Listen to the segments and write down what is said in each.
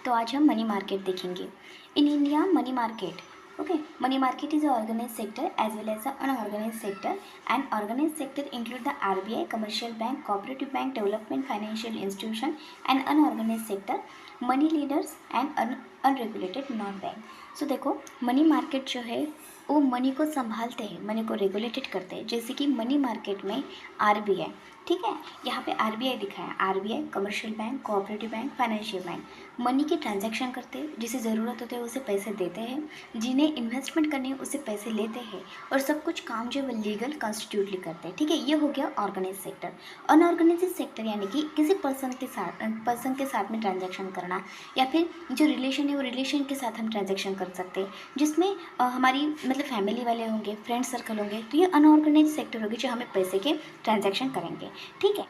तो आज हम मनी मार्केट देखेंगे। In India money market, okay, money market is an organized sector as well as an unorganized sector. And organized sector include the RBI, commercial bank, cooperative bank, development financial institution, and unorganized sector, money leaders and unregulated non bank. So देखो money market जो है वो money को संभालते हैं, money को regulated करते हैं। जैसे कि मनी मार्केट में RBI, ठीक है, यहाँ पे RBI दिखा है। RBI commercial bank, cooperative bank, financial bank money के ट्रांजैक्शन करते हैं, जिसे ज़रूरत होते है उसे पैसे देते हैं, जिन्हें इन्वेस्टमेंट करनी है उसे पैसे लेते हैं, और सब कुछ काम जो है वो लीगल कॉन्स्टिट्यूटली करते हैं। ठीक है, ये हो गया ऑर्गेनाइज सेक्टर। अनऑर्गेनाइज सेक्टर यानी कि किसी पर्सन के साथ में ट्रांजैक्शन करना, या फिर जो रिलेशन है वो रिलेशन के साथ हम ट्रांजैक्शन कर सकते हैं, जिसमें हमारी मतलब फैमिली वाले होंगे, फ्रेंड सर्कल होंगे। तो ये अनऑर्गेनाइज सेक्टर होगी जो हमें पैसे के ट्रांजैक्शन करेंगे। ठीक है,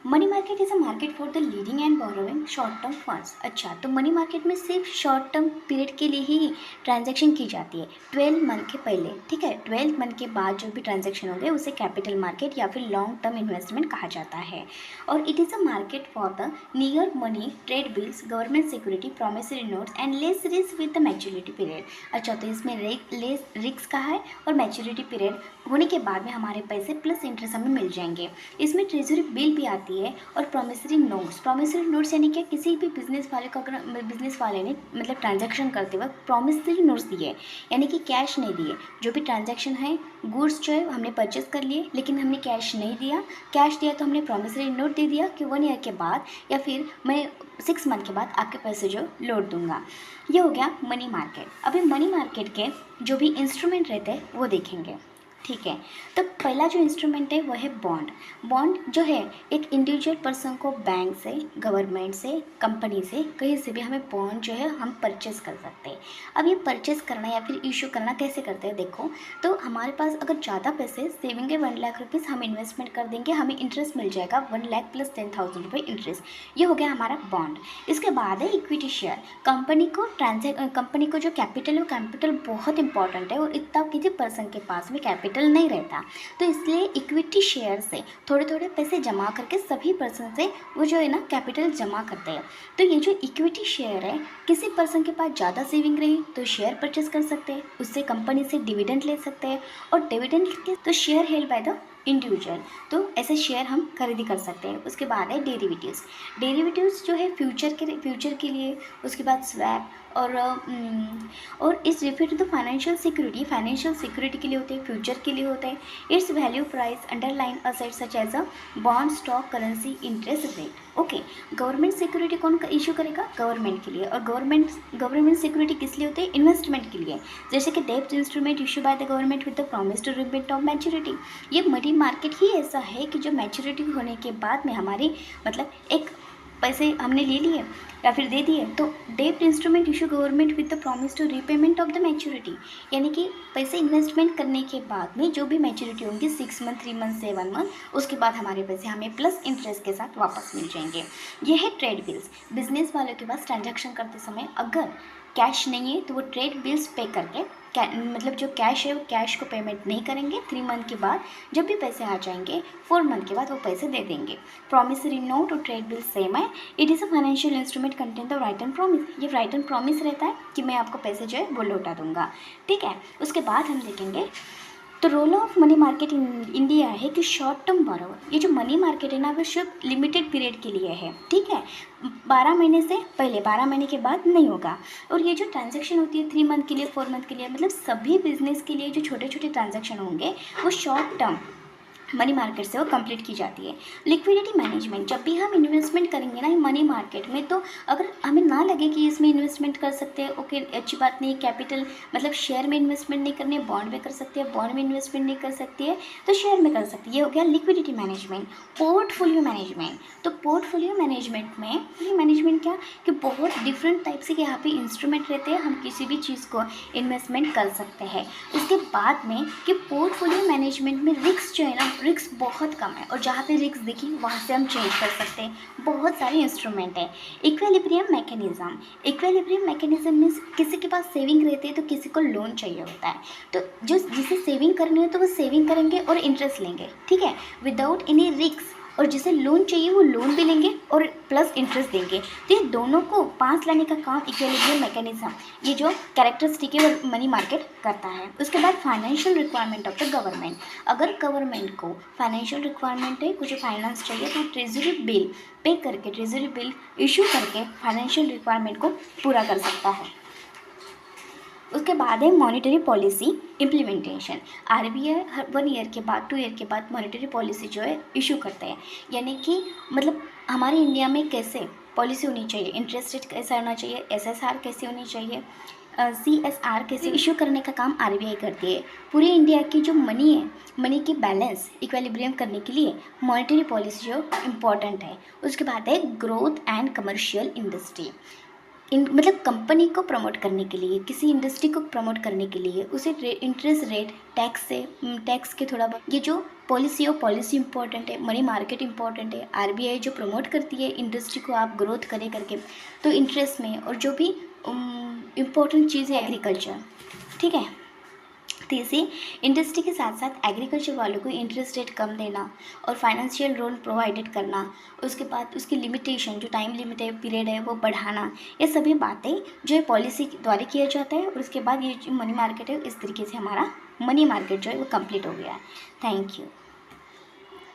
money market is a market for the leading and borrowing short term funds. अच्छा, तो मनी मार्केट में सिर्फ शॉर्ट टर्म पीरियड के लिए ही ट्रांजैक्शन की जाती है, 12 मंथ के पहले। ठीक है, 12 मंथ के बाद जो भी ट्रांजैक्शन होंगे उसे कैपिटल मार्केट या फिर लॉन्ग टर्म इन्वेस्टमेंट कहा जाता है। और it is a market for the near money, trade bills, government security, promissory notes and less risk with the maturity period. अच्छा, तो इसमें लेस रिस्क का है और मैच्योरिटी पीरियड होने के बाद में हमारे पैसे प्लस इंटरेस्ट हमें मिल जाएंगे। इसमें ट्रेजरी बिल भी आती है और प्रोमिसरी नोट्स यानी क्या, किसी भी बिजनेस वाले को अगर बिजनेस वाले ने मतलब ट्रांजैक्शन करते वक्त प्रोमिसरी नोट्स दिए, यानी कि कैश नहीं दिए, जो भी ट्रांजैक्शन है, गुड्स जो है हमने परचेस कर लिए लेकिन हमने कैश नहीं दिया, कैश दिया तो हमने प्रोमिसरी नोट दे दिया कि 1 ईयर के बाद या फिर मैं 6 मंथ के बाद आपके पैसे जो लौट दूंगा। ये हो गया मनी मार्केट। अभी मनी मार्केट के जो भी इंस्ट्रूमेंट रहते हैं वो देखेंगे। ठीक है, तो पहला जो इंस्ट्रूमेंट है वो है बॉन्ड। बॉन्ड जो है एक इंडिविजुअल पर्सन को बैंक से, गवर्नमेंट से, कंपनी से, कहीं से भी हमें बॉन्ड जो है हम परचेस कर सकते हैं। अब ये परचेस करना या फिर इशू करना कैसे करते हैं देखो, तो हमारे पास अगर ज़्यादा पैसे सेविंग है 1 लाख रुपीज़, हम इन्वेस्टमेंट कर देंगे, हमें इंटरेस्ट मिल जाएगा 1 लाख प्लस 10,000 रुपये इंटरेस्ट। ये हो गया हमारा बॉन्ड। इसके बाद है इक्विटी शेयर। कंपनी को जो कैपिटल है वो कैपिटल बहुत इंपॉर्टेंट है और इतना किसी पर्सन के पास में कैपिटल नहीं रहता, तो इसलिए इक्विटी शेयर से थोड़े थोड़े पैसे जमा करके सभी पर्सन से वो जो है ना कैपिटल जमा करते हैं। तो ये जो इक्विटी शेयर है, किसी पर्सन के पास ज़्यादा सेविंग रही तो शेयर परचेस कर सकते हैं, उससे कंपनी से डिविडेंड ले सकते हैं, और डिविडेंड के तो share held by the individual, तो ऐसे शेयर हम खरीदी कर सकते हैं। उसके बाद है डेरिवेटिव्स जो है फ्यूचर के लिए, उसके बाद स्वैप और इस refer to the financial security के लिए होते हैं, फ्यूचर के लिए होते हैं। It's value price underline assets such as a bond, stock, currency, interest rate. Okay, government security कौन इशू करेगा? गवर्नमेंट के लिए। और गवर्नमेंट सिक्योरिटी किस लिए होते हैं? इन्वेस्टमेंट के लिए, जैसे कि डेब्ट instrument issue by the government with the promise to rebate of maturity. ये मनी मार्केट ही ऐसा है कि जो मैच्योरिटी होने के बाद में हमारी मतलब एक पैसे हमने ले लिए या फिर दे दिए, तो डेब्ट instrument issue government with the promise to repayment of the maturity, यानी कि पैसे इन्वेस्टमेंट करने के बाद में जो भी मैच्योरिटी होंगी 6 मंथ, 3 मंथ, 7 मंथ, उसके बाद हमारे पैसे हमें प्लस इंटरेस्ट के साथ वापस मिल जाएंगे। ये है ट्रेड बिल्स। बिजनेस वालों के पास ट्रांजैक्शन करते समय अगर कैश नहीं है तो वो ट्रेड बिल्स पे करके मतलब जो कैश है वो कैश को पेमेंट नहीं करेंगे। 3 मंथ के बाद जब भी पैसे आ जाएंगे 4 मंथ के बाद वो पैसे दे देंगे। प्रॉमिसरी नोट और ट्रेड बिल सेम है। It is a financial instrument content the right and promise. ये राइट एंड प्रॉमिस रहता है कि मैं आपको पैसे जो है वो लौटा दूंगा। ठीक है, उसके बाद हम देखेंगे तो role of money market in India है कि शॉर्ट टर्म बोरोवर। ये जो मनी मार्केट है ना वो सिर्फ लिमिटेड पीरियड के लिए है। ठीक है, 12 महीने से पहले, 12 महीने के बाद नहीं होगा। और ये जो ट्रांजैक्शन होती है 3 मंथ के लिए, 4 मंथ के लिए, मतलब सभी बिजनेस के लिए जो छोटे छोटे ट्रांजैक्शन होंगे वो शॉर्ट टर्म मनी मार्केट से वो कंप्लीट की जाती है। लिक्विडिटी मैनेजमेंट, जब भी हम इन्वेस्टमेंट करेंगे ना मनी मार्केट में, तो अगर हमें ना लगे कि इसमें इन्वेस्टमेंट कर सकते हैं, ओके अच्छी बात नहीं, कैपिटल मतलब शेयर में इन्वेस्टमेंट नहीं करनी है, बॉन्ड में कर सकते हैं, बॉन्ड में इन्वेस्टमेंट नहीं कर सकती है तो शेयर में कर सकती है। ये हो गया लिक्विडिटी मैनेजमेंट। पोर्टफोलियो मैनेजमेंट, तो पोर्टफोलियो मैनेजमेंट में ये मैनेजमेंट क्या कि बहुत डिफरेंट टाइप से यहाँ पे इंस्ट्रूमेंट रहते हैं, हम किसी भी चीज़ को इन्वेस्टमेंट कर सकते हैं। उसके बाद में कि पोर्टफोलियो मैनेजमेंट में रिस्क जो है ना, रिस्क बहुत कम है, और जहाँ पे रिस्क दिखी वहाँ से हम चेंज कर सकते हैं। बहुत सारे इंस्ट्रूमेंट हैं। इक्विलिब्रियम मैकेनिज्म मीन्स किसी के पास सेविंग रहती है तो किसी को लोन चाहिए होता है, तो जो जिसे सेविंग करनी है तो वो सेविंग करेंगे और इंटरेस्ट लेंगे। ठीक है, विदाउट एनी रिस्क और जिसे लोन चाहिए वो लोन भी लेंगे और प्लस इंटरेस्ट देंगे। तो ये दोनों को पास लाने का काम इक्विलिब्रियम मैकेनिज्म, ये जो कैरेक्टरिस्टिक है वो मनी मार्केट करता है। उसके बाद financial requirement of the government, अगर गवर्नमेंट को फाइनेंशियल रिक्वायरमेंट है, कुछ फाइनेंस चाहिए, तो ट्रेजरी बिल पे करके, ट्रेजरी बिल इशू करके फाइनेंशियल रिक्वायरमेंट को पूरा कर सकता है। उसके बाद है मॉनेटरी पॉलिसी इम्प्लीमेंटेशन। आरबीआई हर 1 ईयर के बाद 2 ईयर के बाद मॉनेटरी पॉलिसी जो है इशू करते हैं, यानी कि मतलब हमारे इंडिया में कैसे पॉलिसी होनी चाहिए, इंटरेस्ट रेट कैसा होना चाहिए, एसएसआर कैसी होनी चाहिए, सीएसआर कैसे इशू करने का काम आरबीआई करती है। पूरी इंडिया की जो मनी है, मनी की बैलेंस इक्विलिब्रियम करने के लिए मॉनेटरी पॉलिसी जो इम्पॉर्टेंट है। उसके बाद है ग्रोथ एंड कमर्शियल इंडस्ट्री, मतलब कंपनी को प्रमोट करने के लिए, किसी इंडस्ट्री को प्रमोट करने के लिए उसे इंटरेस्ट रेट, टैक्स के थोड़ा बहुत, ये जो पॉलिसी हो, पॉलिसी इंपॉर्टेंट है, मनी मार्केट इंपॉर्टेंट है। आरबीआई जो प्रमोट करती है इंडस्ट्री को, आप ग्रोथ करें करके, तो इंटरेस्ट में, और जो भी इम्पोर्टेंट चीज़ है एग्रीकल्चर, ठीक है। तो इसी इंडस्ट्री के साथ साथ एग्रीकल्चर वालों को इंटरेस्ट रेट कम देना और फाइनेंशियल लोन प्रोवाइडेड करना, उसके बाद उसकी लिमिटेशन, जो टाइम लिमिट है, पीरियड है, वो बढ़ाना, ये सभी बातें जो है पॉलिसी द्वारा किया जाता है। और उसके बाद ये जो मनी मार्केट है, इस तरीके से हमारा मनी मार्केट जो है वो कंप्लीट हो गया है। Thank you.